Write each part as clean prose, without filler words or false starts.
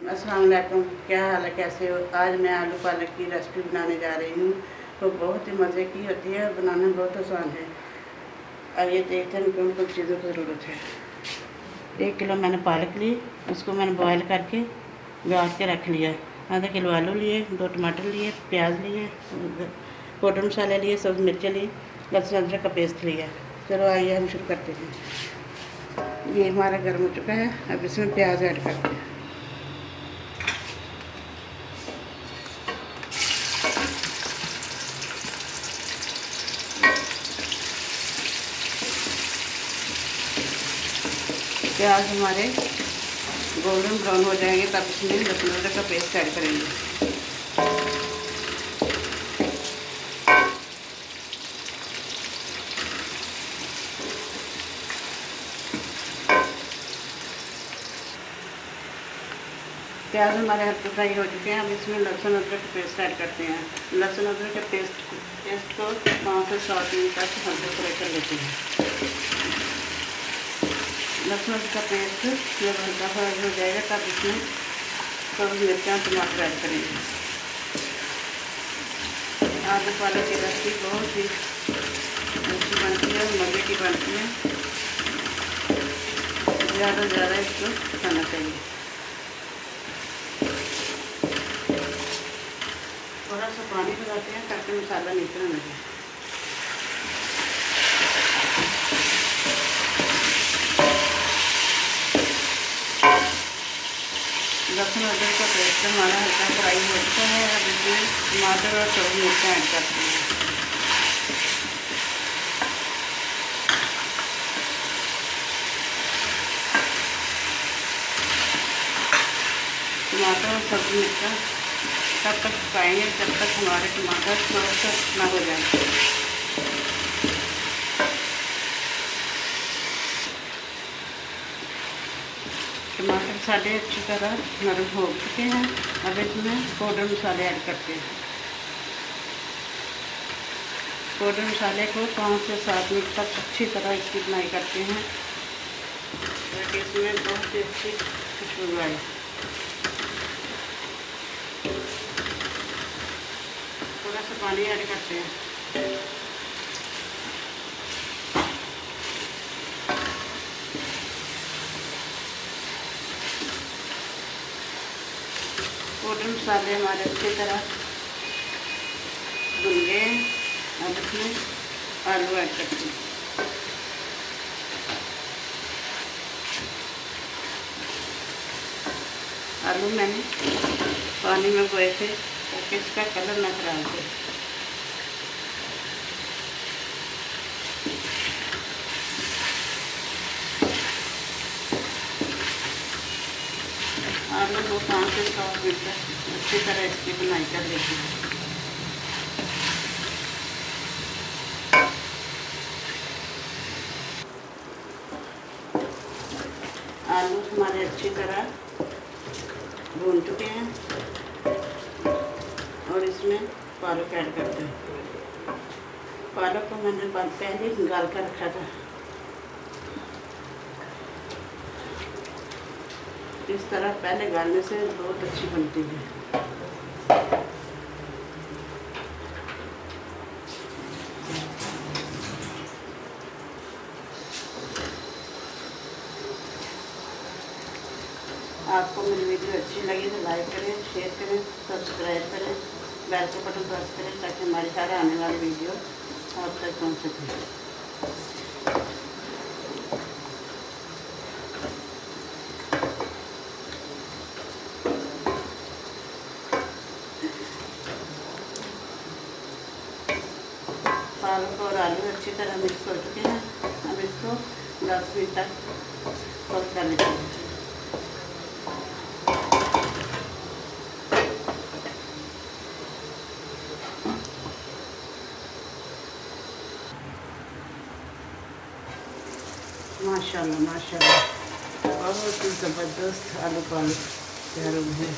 अस्सलाम वालेकुम, क्या हाल है, कैसे हो। आज मैं आलू पालक की रेसिपी बनाने जा रही हूँ। तो बहुत ही मज़े की होती है और बनाना बहुत आसान है। आइए देखते हैं कौन कौन चीज़ों की ज़रूरत है। 1 किलो मैंने पालक ली, उसको मैंने बॉयल करके गाड़ के रख लिया। आधा किलो आलू लिए, 2 टमाटर लिए, प्याज लिए, पाउडर मसाले लिए, सब्ज़ मिर्चें ली, लहसुन अदरक का पेस्ट लिया। चलो आइए हम शुरू करते हैं। ये हमारा गर्म हो चुका है, अब इसमें प्याज ऐड करते हैं। प्याज हमारे गोल्डन ब्राउन हो जाएंगे तब इसमें लहसुन अदरक का पेस्ट ऐड करेंगे। प्याज हमारे हल्के फ्राई हो चुके हैं, अब इसमें लहसुन अदरक का पेस्ट ऐड करते हैं। लहसुन अदरक के पेस्ट को 5 से 7 मिनट तक हल्के फ्राई कर लेते हैं। लहसुन अदरक का पेस्ट जब हल्का फ्राई हो जाएगा तब इसमें सब्ज़ मिर्चें टमाटर ऐड करेंगे। आलू पालक की रेसिपी बहुत ही अच्छी बनती है, मज़े की बनती है। ज़्यादा से ज़्यादा इसको खाना चाहिए। थोड़ा सा पानी लगाते हैं ताकि मसाला नीचे न लगे। लहसुन अदरक का पेस्ट हमारा हल्का फ्राई हो चुका है, अब इसमें टमाटर और सब्ज़ मिर्चें ऐड करते हैं। टमाटर और सब्ज़ मिर्चा तब तक पकाएंगे जब तक हमारे टमाटर सॉफ्ट ना हो जाए। टमाटर साढ़े अच्छी तरह नरम हो चुके हैं, अब इसमें पाउडर मसाले ऐड करते हैं। पाउडर मसाले को 5 से 7 मिनट तक अच्छी तरह इसकी बनाई करते हैं ताकि इसमें बहुत ही अच्छी खुशबू आए। थोड़ा सा पानी ऐड करते हैं। पाउडर मसाले हमारे अच्छी तरह भुन गए हैं, अब इसमें आलू ऐड करते हैं। आलू मैंने पानी में बोए थे ताकि इसका कलर ना खराब हो। आलू को 5 से 7 मिनट तक अच्छी तरह इसकी बुनाई कर लेते हैं। आलू हमारे अच्छी तरह भून चुके हैं और इसमें पालक ऐड करते हैं। पालक को मैंने पहले ही गाल कर रखा था। इस तरह पहले गालने से बहुत अच्छी बनती है। आपको मेरी वीडियो अच्छी लगी तो लाइक करें, शेयर करें, सब्सक्राइब करें, बेल का बटन प्रेस करें ताकि हमारी हर आने वाली वीडियो आप तक पहुँच सके। पालक और आलू अच्छी तरह मिक्स हो चुके हैं, अब इसको 10 मिनट तक कुक कर लेते हैं। माशाल्लाह माशाल्लाह, बहुत ही ज़बरदस्त आलू पालक तैयार हुए हैं।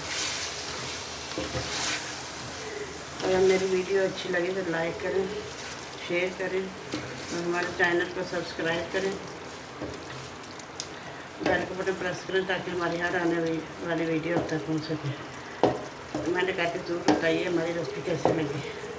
अगर मेरी वीडियो अच्छी लगी तो लाइक करें, शेयर करें और हमारे चैनल को सब्सक्राइब करें बेल को बटन प्रेस करें ताकि हमारी हर आने वाली वीडियो अब तक पहुँच सके। मैंने कहती जरूर बताइए हमारी रेसिपी कैसे लगी।